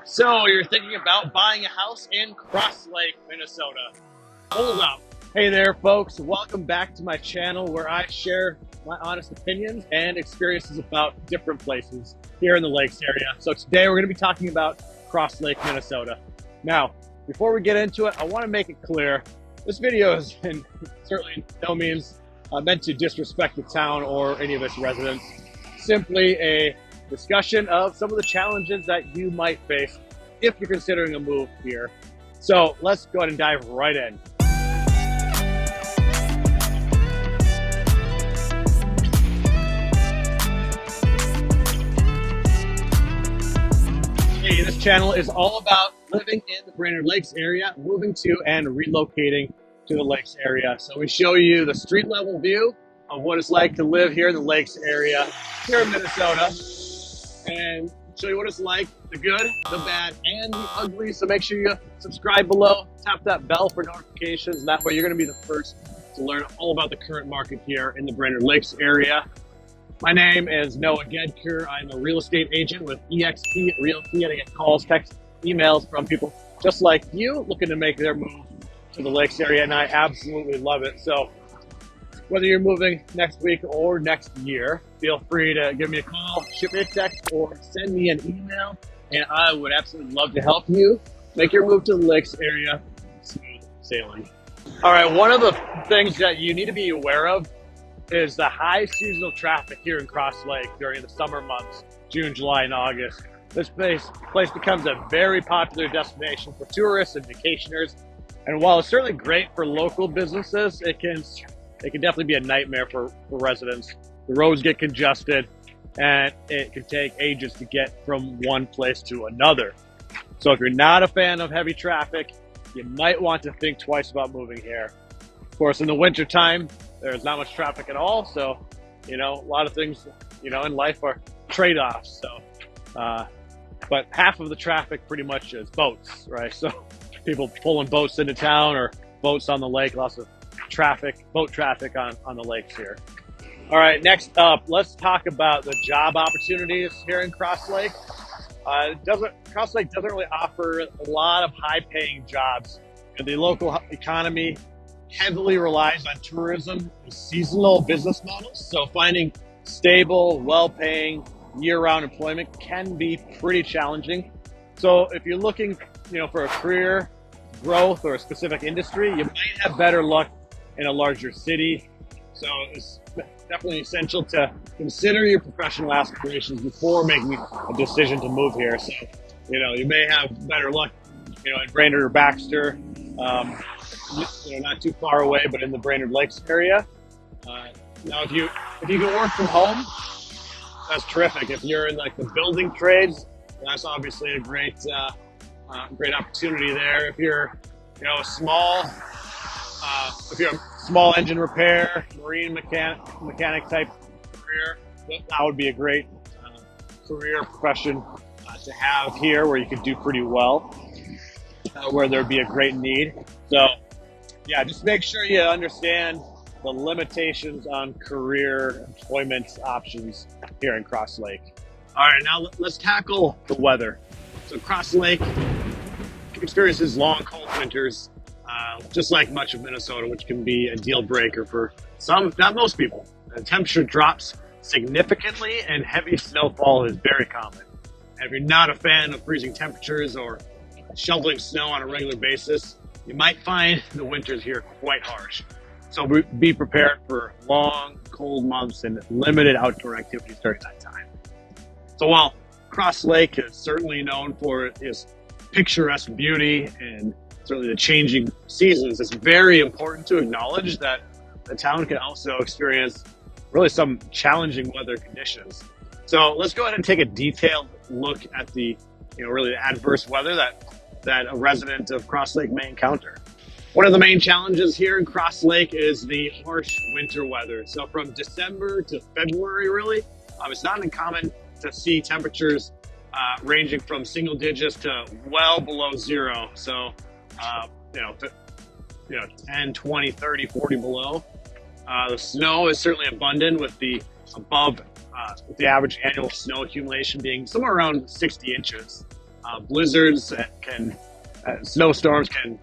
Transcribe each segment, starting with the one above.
So you're thinking about buying a house in Crosslake, Minnesota. Hold up. Hey there, folks. Welcome back to my channel where I share my honest opinions and experiences about different places here in the lakes area. So today we're going to be talking about Crosslake, Minnesota. Now, before we get into it, I want to make it clear, this video is certainly no means meant to disrespect the town or any of its residents. Simply a discussion of some of the challenges that you might face if you're considering a move here. So let's go ahead and dive right in. Hey, this channel is all about living in the Brainerd Lakes area, moving to and relocating to the lakes area. So we show you the street level view of what it's like to live here in the lakes area here in Minnesota, and show you what it's like, the good, the bad, and the ugly. So make sure you subscribe below, tap that bell for notifications, and that way you're going to be the first to learn all about the current market here in the Brainerd Lakes area. My name is Noah Gedker. I'm a real estate agent with eXp Realty, and I get calls, texts, emails from people just like you looking to make their move to the lakes area, and I absolutely love it. So whether you're moving next week or next year, feel free to give me a call, shoot me a text, or send me an email, and I would absolutely love to help you make your move to the lakes area smooth sailing. All right, one of the things that you need to be aware of is the high seasonal traffic here in Crosslake during the summer months, June, July, and August. This place becomes a very popular destination for tourists and vacationers. And while it's certainly great for local businesses, it can definitely be a nightmare for residents. The roads get congested, and it can take ages to get from one place to another. So if you're not a fan of heavy traffic, you might want to think twice about moving here. Of course, in the winter time, there's not much traffic at all. So, a lot of things, in life are trade-offs. So, but half of the traffic pretty much is boats, right? So people pulling boats into town or boats on the lake, lots of boat traffic on the lakes here. All right, next up, let's talk about the job opportunities here in Crosslake. Crosslake doesn't really offer a lot of high-paying jobs. The local economy heavily relies on tourism and seasonal business models, so finding stable, well-paying, year-round employment can be pretty challenging. So if you're looking, for a career growth or a specific industry, you might have better luck in a larger city. So it's definitely essential to consider your professional aspirations before making a decision to move here. So, you may have better luck, in Brainerd or Baxter, not too far away, but in the Brainerd Lakes area. Now, if you can work from home, that's terrific. If you're in the building trades, that's obviously a great opportunity there. If you're, a small engine repair, marine mechanic type career, that would be a great career profession to have here, where you could do pretty well, where there'd be a great need. So, yeah, just make sure you understand the limitations on career employment options here in Crosslake. All right, now let's tackle the weather. So Crosslake experiences long, cold winters, just like much of Minnesota, which can be a deal breaker for some, if not most people. The temperature drops significantly, and heavy snowfall is very common. And if you're not a fan of freezing temperatures or shoveling snow on a regular basis, you might find the winters here quite harsh. So be prepared for long, cold months and limited outdoor activities during that time. So while Crosslake is certainly known for its picturesque beauty and certainly the changing seasons, it's very important to acknowledge that the town can also experience really some challenging weather conditions. So let's go ahead and take a detailed look at the, really the adverse weather that a resident of Crosslake may encounter. One of the main challenges here in Crosslake is the harsh winter weather. So from December to February, really, it's not uncommon to see temperatures ranging from single digits to well below zero. So, 10, 20, 30, 40 below. The snow is certainly abundant, with the average annual snow accumulation being somewhere around 60 inches. Blizzards can, snowstorms can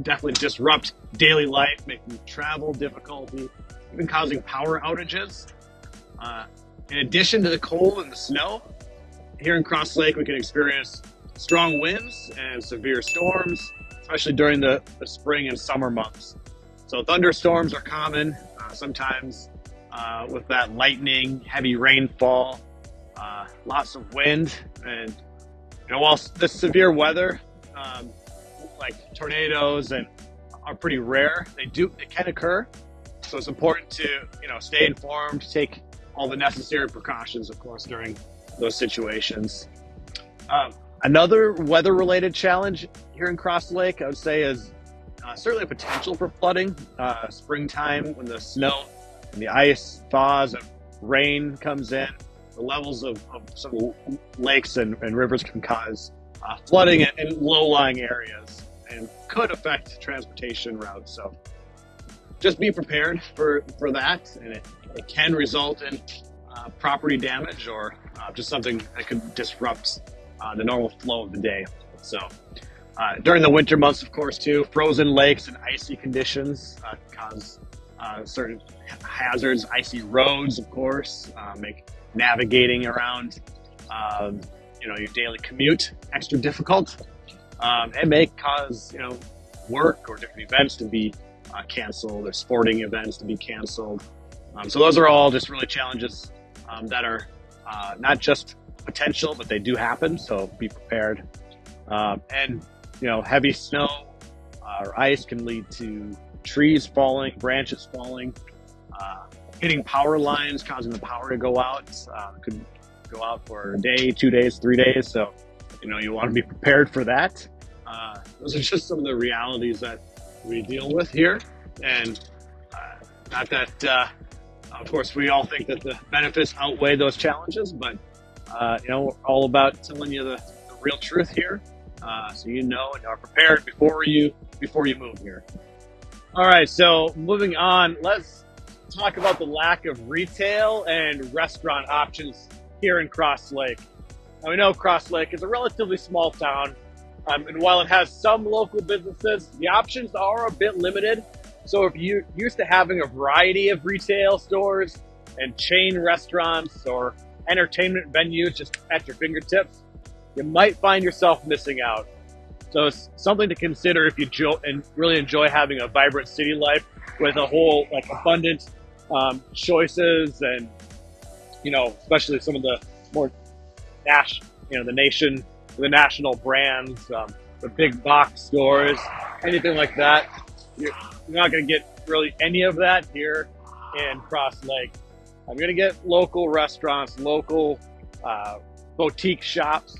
definitely disrupt daily life, making travel difficulty, even causing power outages. In addition to the cold and the snow, here in Crosslake we can experience strong winds and severe storms, especially during the spring and summer months. So thunderstorms are common, sometimes with that lightning, heavy rainfall, lots of wind, and while the severe weather, like tornadoes, are pretty rare, they can occur. So it's important to stay informed, take all the necessary precautions, of course, during those situations. Another weather-related challenge here in Crosslake, I would say, is certainly a potential for flooding. Springtime, when the snow and the ice thaws and rain comes in, the levels of some lakes and rivers can cause flooding in low-lying areas and could affect transportation routes. So just be prepared for that, and it can result in property damage or just something that could disrupt the normal flow of the day. So during the winter months, of course, too, frozen lakes and icy conditions cause certain hazards. Icy roads, of course, make navigating around your daily commute extra difficult. It may cause work or different events to be canceled, or sporting events to be canceled. So those are all just really challenges that are not just potential, but they do happen. So be prepared. And heavy snow or ice can lead to trees falling, branches falling, hitting power lines, causing the power to go out. Could go out for a day, 2 days, 3 days. So you want to be prepared for that. Those are just some of the realities that we deal with here, and not that of course we all think that the benefits outweigh those challenges, but we're all about telling you the real truth here, so and are prepared before you move here. All right, so moving on, let's talk about the lack of retail and restaurant options here in Crosslake. Now, we know Crosslake is a relatively small town, and while it has some local businesses, the options are a bit limited. So if you're used to having a variety of retail stores and chain restaurants or entertainment venues just at your fingertips, you might find yourself missing out. So it's something to consider if you really enjoy having a vibrant city life with a whole abundant choices, and especially some of the more the national brands, the big box stores, anything like that. You're not going to get really any of that here in Crosslake. I'm going to get local restaurants, local boutique shops.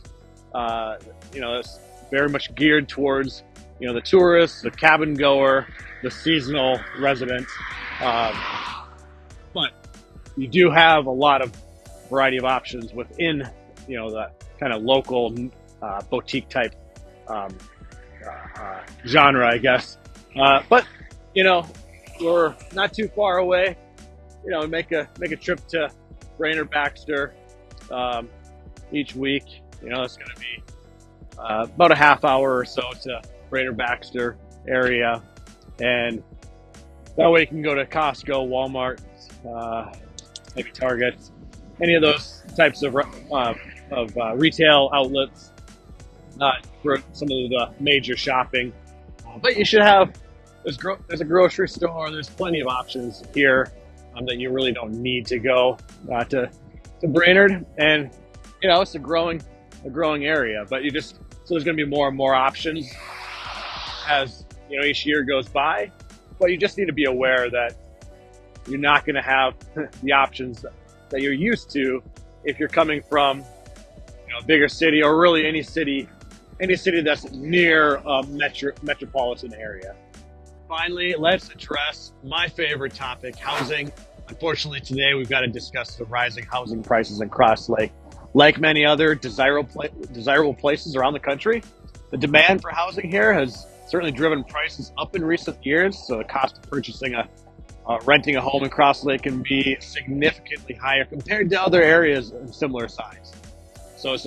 It's very much geared towards the tourist, the cabin goer, the seasonal resident. But you do have a lot of variety of options within the kind of local boutique type genre, I guess. But we're not too far away. Make a trip to Brainerd Baxter each week. It's going to be about a half hour or so to Brainerd Baxter area, and that way you can go to Costco, Walmart, maybe Target, any of those types of retail outlets, not for some of the major shopping. But you should have, there's a grocery store, there's plenty of options here that you really don't need to go to Brainerd. And, it's a growing area, but so there's going to be more and more options as, each year goes by. But you just need to be aware that you're not going to have the options that you're used to if you're coming from, a bigger city, or really any city that's near a metropolitan area. Finally, let's address my favorite topic, housing. Unfortunately, today we've got to discuss the rising housing prices in Crosslake. Like many other desirable places around the country, the demand for housing here has certainly driven prices up in recent years. So the cost of purchasing renting a home in Crosslake can be significantly higher compared to other areas of similar size. So it's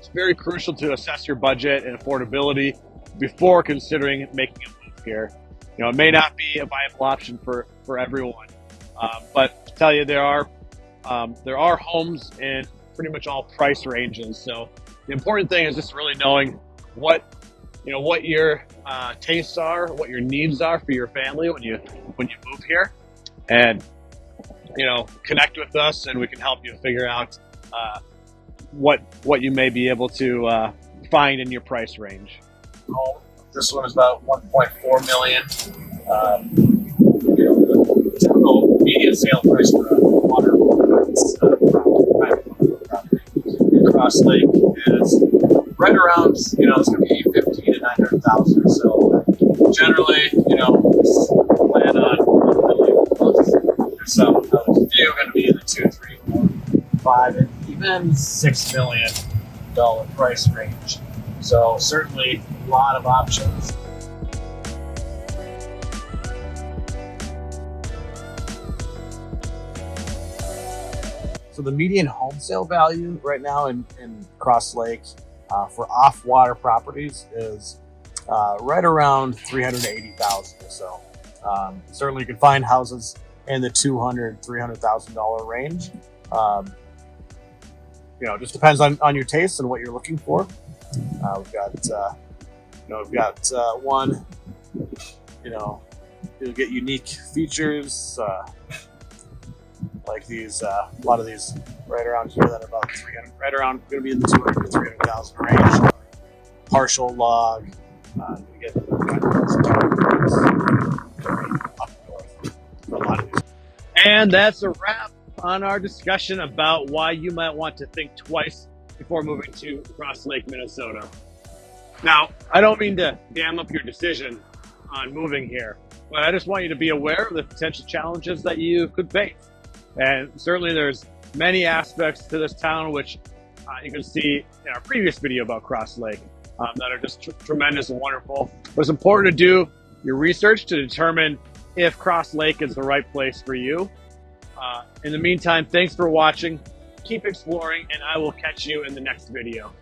very crucial to assess your budget and affordability before considering making a move here. You know, it may not be a viable option for everyone, but to tell you, there are homes in pretty much all price ranges. So the important thing is just really knowing what your tastes are, what your needs are for your family when you move here, and connect with us, and we can help you figure out what you may be able to find in your price range. This one is about 1.4 million. The typical median sale price for a water property in Crosslake is right around, it's going to be 15 to 900,000 or so. Generally, plan on 1 million plus. There's some few going to be in the 2, 3, 4, 5, and even $6 million price range. So certainly a lot of options. So the median home sale value right now in Crosslake for off-water properties is right around $380,000 or so. Certainly you can find houses in the $200,000, $300,000 range. Just depends on your taste and what you're looking for. We've got one, you'll get unique features, like these, a lot of these right around here that are about 300, right around, going to be in the 200 to 300,000 range. Partial log, you get kind of up north for a lot of these. And that's a wrap on our discussion about why you might want to think twice before moving to Crosslake, Minnesota. Now, I don't mean to dam up your decision on moving here, but I just want you to be aware of the potential challenges that you could face. And certainly there's many aspects to this town, which you can see in our previous video about Crosslake, that are just tremendous and wonderful. But it's important to do your research to determine if Crosslake is the right place for you. In the meantime, thanks for watching. Keep exploring, and I will catch you in the next video.